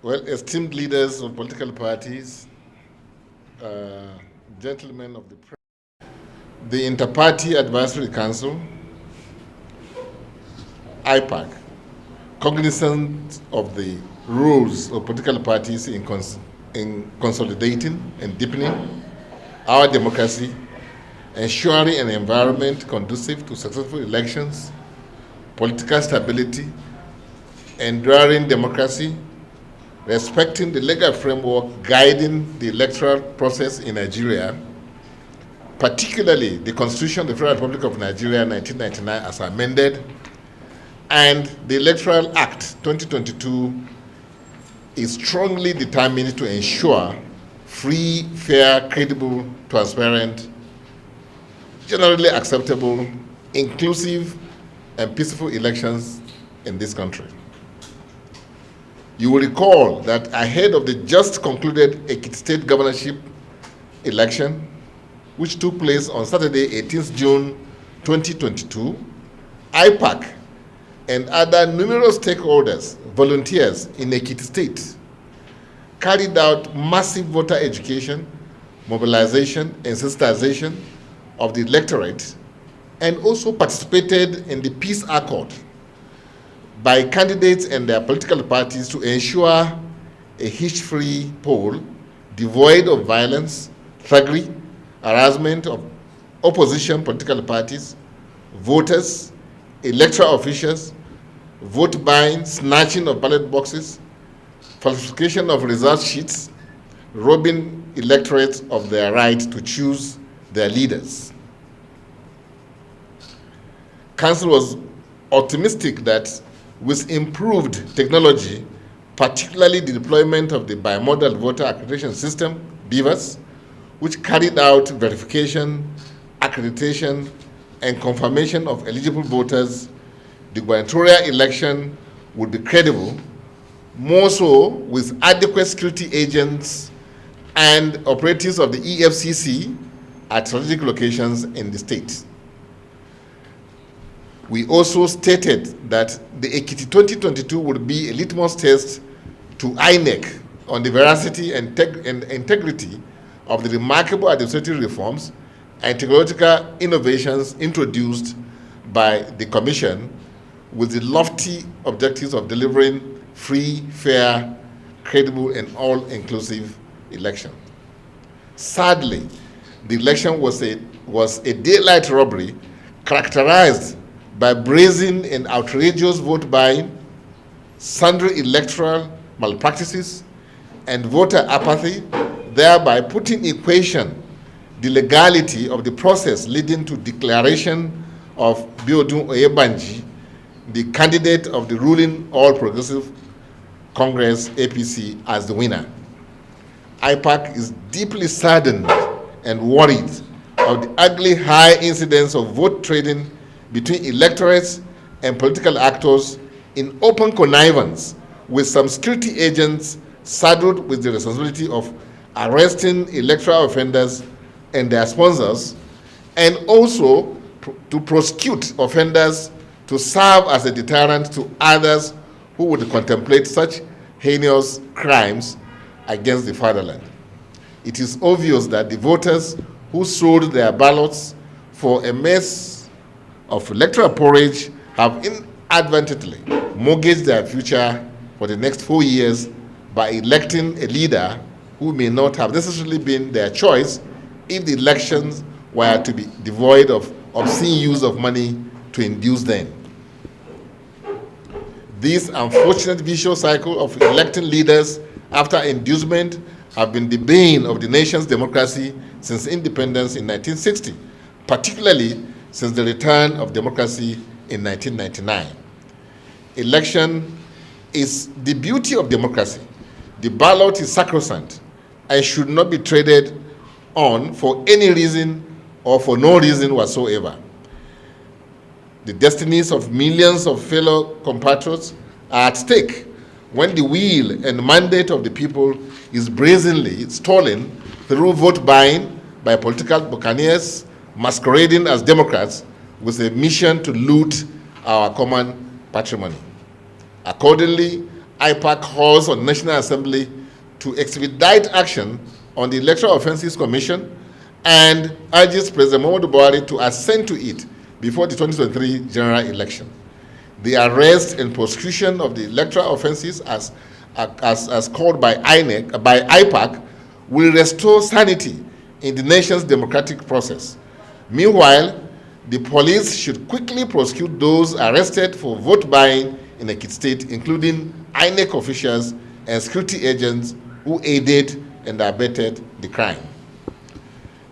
Well, esteemed leaders of political parties, gentlemen of the press, the Inter-Party Advisory Council, Ipac, cognizant of the roles of political parties in consolidating and deepening our democracy, ensuring an environment conducive to successful elections, political stability, enduring democracy, respecting the legal framework guiding the electoral process in Nigeria, particularly the Constitution of the Federal Republic of Nigeria 1999 as amended, and the Electoral Act 2022 is strongly determined to ensure free, fair, credible, transparent, generally acceptable, inclusive, and peaceful elections in this country. You will recall that ahead of the just concluded Ekiti State governorship election, which took place on Saturday, 18th June 2022, Ipac and other numerous stakeholders, volunteers in Ekiti State, carried out massive voter education, mobilization, and sensitization of the electorate, and also participated in the peace accord by candidates and their political parties to ensure a hitch-free poll devoid of violence, thuggery, harassment of opposition political parties, voters, electoral officials, vote buying, snatching of ballot boxes, falsification of result sheets, robbing electorates of their right to choose their leaders. Council was optimistic that with improved technology, particularly the deployment of the bimodal voter accreditation system, BVAS, which carried out verification, accreditation, and confirmation of eligible voters, the gubernatorial election would be credible, more so with adequate security agents and operatives of the EFCC at strategic locations in the state. We also stated that the Ekiti 2022 would be a litmus test to Inec on the veracity and integrity of the remarkable administrative reforms and technological innovations introduced by the Commission with the lofty objectives of delivering free, fair, credible, and all-inclusive election. Sadly, the election was a daylight robbery characterized by brazen and outrageous vote buying, sundry electoral malpractices, and voter apathy, thereby putting in question the legality of the process leading to declaration of Biodun Oyebanji, the candidate of the ruling All Progressive Congress APC, as the winner. Ipac is deeply saddened and worried of the ugly high incidence of vote trading between electorates and political actors in open connivance, with some security agents saddled with the responsibility of arresting electoral offenders and their sponsors, and also to prosecute offenders to serve as a deterrent to others who would contemplate such heinous crimes against the fatherland. It is obvious that the voters who sold their ballots for a mess of electoral porridge have inadvertently mortgaged their future for the next 4 years by electing a leader who may not have necessarily been their choice if the elections were to be devoid of obscene use of money to induce them. This unfortunate vicious cycle of electing leaders after inducement have been the bane of the nation's democracy since independence in 1960, particularly since the return of democracy in 1999. Election is the beauty of democracy. The ballot is sacrosanct and should not be traded on for any reason or for no reason whatsoever. The destinies of millions of fellow compatriots are at stake when the will and mandate of the people is brazenly stolen through vote buying by political buccaneers masquerading as Democrats with a mission to loot our common patrimony. Accordingly, Ipac calls on the National Assembly to expedite action on the Electoral Offences Commission and urges President Muhammadu Buhari to assent to it before the 2023 general election. The arrest and prosecution of the electoral offences as called by Ipac will restore sanity in the nation's democratic process. Meanwhile, the police should quickly prosecute those arrested for vote buying in Ekiti State, including Inec officials and security agents who aided and abetted the crime.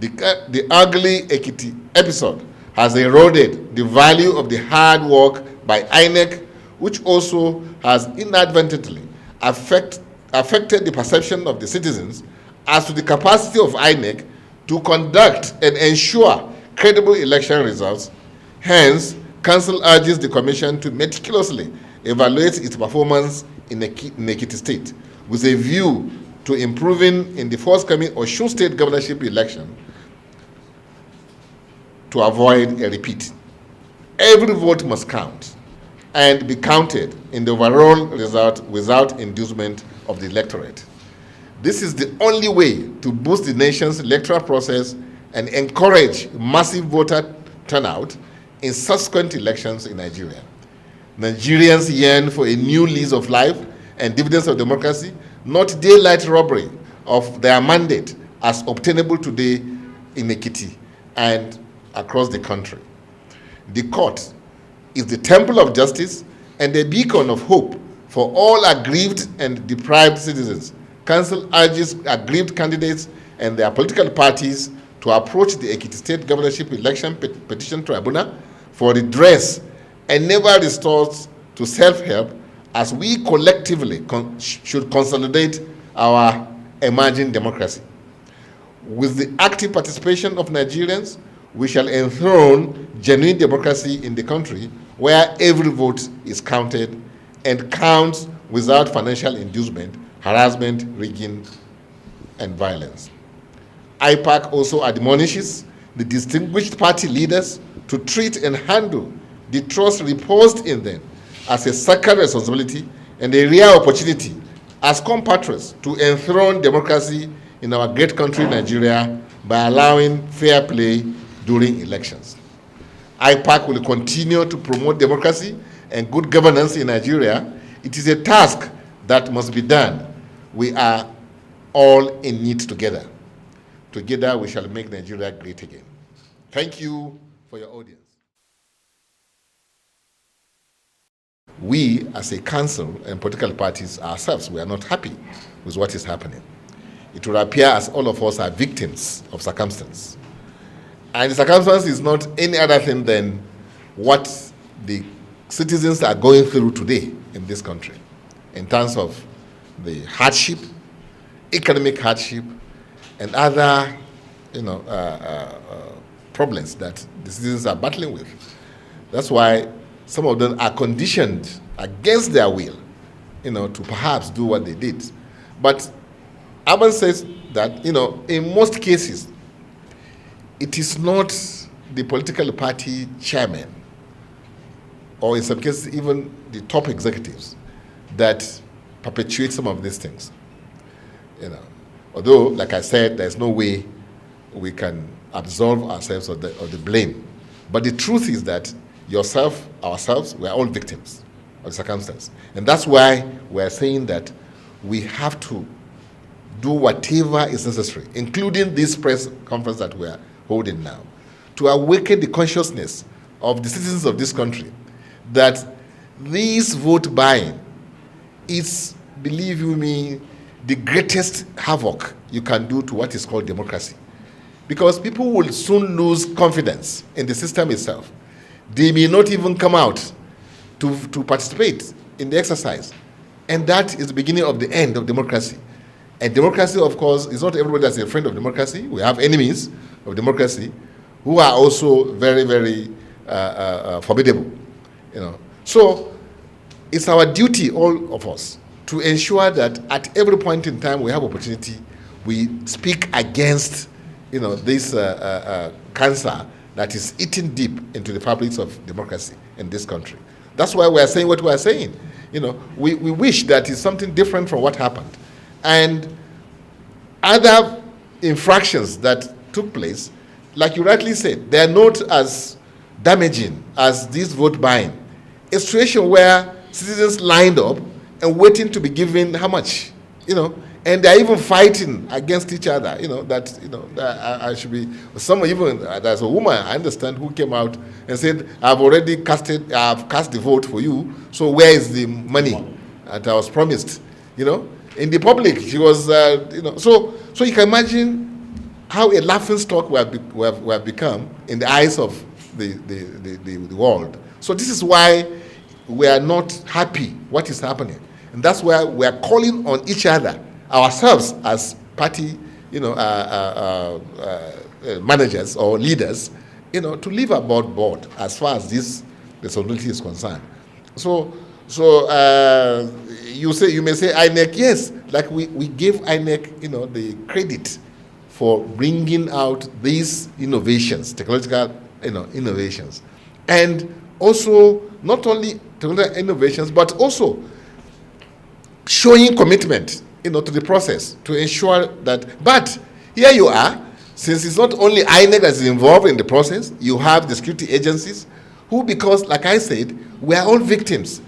The ugly Ekiti episode has eroded the value of the hard work by Inec, which also has inadvertently affected the perception of the citizens as to the capacity of Inec to conduct and ensure credible election results. Hence, Council urges the Commission to meticulously evaluate its performance in Ekiti State with a view to improving in the forthcoming Osun State governorship election to avoid a repeat. Every vote must count and be counted in the overall result without inducement of the electorate. This is the only way to boost the nation's electoral process and encourage massive voter turnout in subsequent elections in Nigeria. Nigerians yearn for a new lease of life and dividends of democracy, not daylight robbery of their mandate as obtainable today in Ekiti and across the country. The court is the temple of justice and a beacon of hope for all aggrieved and deprived citizens. Council urges aggrieved candidates and their political parties to approach the Ekiti State Governorship Election Petition Tribunal for redress and never restores to self-help, as we collectively should consolidate our emerging democracy. With the active participation of Nigerians, we shall enthrone genuine democracy in the country where every vote is counted and counts without financial inducement, harassment, rigging, and violence. Ipac also admonishes the distinguished party leaders to treat and handle the trust reposed in them as a sacred responsibility and a rare opportunity as compatriots to enthrone democracy in our great country, Nigeria, by allowing fair play during elections. Ipac will continue to promote democracy and good governance in Nigeria. It is a task that must be done. We are all in it together. Together we shall make Nigeria great again. Thank you for your audience. We, as a council and political parties ourselves, we are not happy with what is happening. It will appear as all of us are victims of circumstance. And the circumstance is not any other thing than what the citizens are going through today in this country in terms of the hardship, economic hardship, and other problems that the citizens are battling with. That's why some of them are conditioned against their will, to perhaps do what they did. But Aban says that, in most cases, it is not the political party chairman, or in some cases even the top executives, that perpetuate some of these things. Although, like I said, there's no way we can absolve ourselves of the blame. But the truth is that yourself, ourselves, we are all victims of the circumstance. And that's why we're saying that we have to do whatever is necessary, including this press conference that we're holding now, to awaken the consciousness of the citizens of this country that this vote buying is, believe you me, the greatest havoc you can do to what is called democracy. Because people will soon lose confidence in the system itself. They may not even come out to participate in the exercise. And that is the beginning of the end of democracy. And democracy, of course, is not everybody that's a friend of democracy. We have enemies of democracy who are also very, very formidable. So it's our duty, all of us, to ensure that at every point in time we have opportunity, we speak against this cancer that is eating deep into the fabrics of democracy in this country. That's why we are saying what we are saying. we wish that it's something different from what happened. And other infractions that took place, like you rightly said, they are not as damaging as this vote buying. A situation where citizens lined up and waiting to be given how much, and they're even fighting against each other, that I should be, there's a woman, I understand, who came out and said, I've cast the vote for you, so where is the money that I was promised, in the public, she was, so you can imagine how a laughing stock we have become in the eyes of the world. So this is why we are not happy what is happening. And that's why we are calling on each other, ourselves as party, managers or leaders, to live above board as far as this responsibility is concerned. So you may say INEC, yes, like we gave INEC, the credit for bringing out these innovations, technological, innovations, and also not only technological innovations, but also showing commitment, to the process to ensure that. But here you are, since it's not only INEC that is involved in the process, you have the security agencies who, because like I said, we are all victims.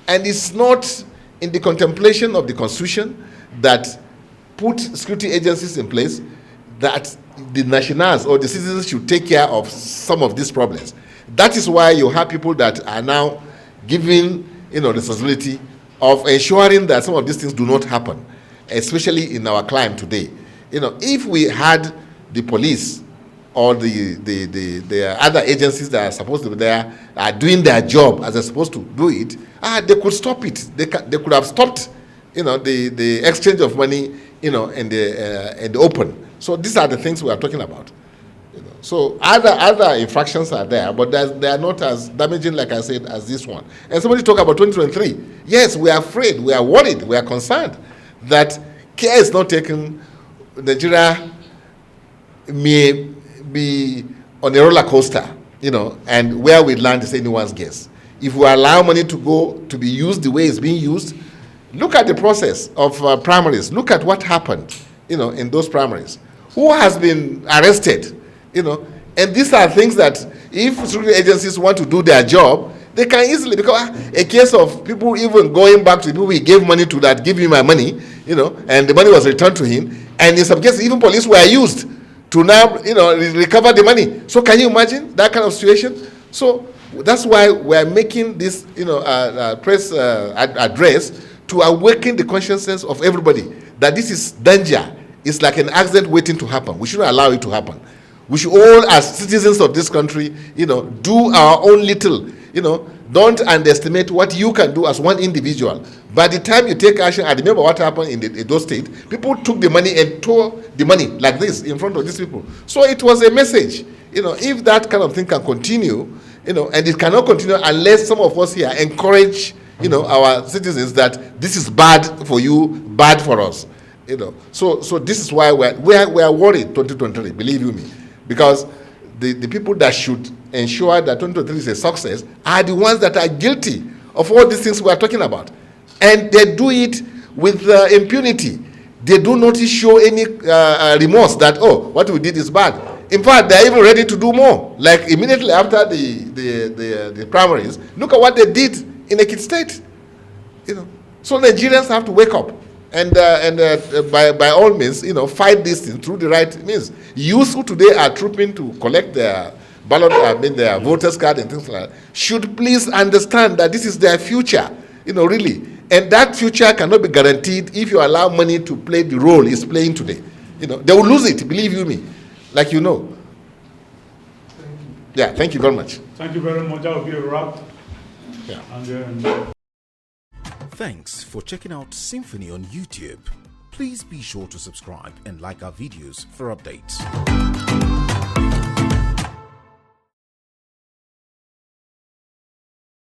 And it's not in the contemplation of the Constitution that put security agencies in place that the nationals or the citizens should take care of some of these problems. That is why you have people that are now giving, the responsibility of ensuring that some of these things do not happen, especially in our climate today. If we had the police or the other agencies that are supposed to be there are doing their job as they're supposed to do it, they could stop it. They could have stopped, the exchange of money, in the open. So these are the things we are talking about. So other infractions are there, but they are not as damaging, like I said, as this one. And somebody talk about 2023. Yes, we are afraid, we are worried, we are concerned that care is not taken. Nigeria may be on a roller coaster, and where we land is anyone's guess. If we allow money to go to be used the way it's being used, look at the process of primaries. Look at what happened, in those primaries. Who has been arrested, and these are things that if security agencies want to do their job, they can easily, because a case of people even going back to the people he gave money to that give him my money, and the money was returned to him, and in some cases even police were used to now, recover the money. So can you imagine that kind of situation? So that's why we're making this, press address to awaken the consciousness of everybody that this is danger. It's like an accident waiting to happen. We shouldn't allow it to happen. We should all, as citizens of this country, do our own little, don't underestimate what you can do as one individual. By the time you take action, I remember what happened in Edo State. People took the money and tore the money like this in front of these people. So it was a message. If that kind of thing can continue, and it cannot continue unless some of us here encourage, our citizens that this is bad for you, bad for us. So this is why we are worried 2023, believe you me, because the people that should ensure that 2023 is a success are the ones that are guilty of all these things we are talking about. And they do it with impunity. They do not show any remorse that, what we did is bad. In fact, they're even ready to do more. Like immediately after the primaries, look at what they did in Ekiti State. So Nigerians have to wake up and by all means, fight this thing through the right means. Youth who today are trooping to collect their ballot, their voters card and things like that, should please understand that this is their future, really. And that future cannot be guaranteed if you allow money to play the role it's playing today. They will lose it, believe you me, like Thank you. Yeah, thank you very much. Thank you very much. That will be a wrap. Yeah. And Thanks for checking out SYMFONI on YouTube. Please be sure to subscribe and like our videos for updates.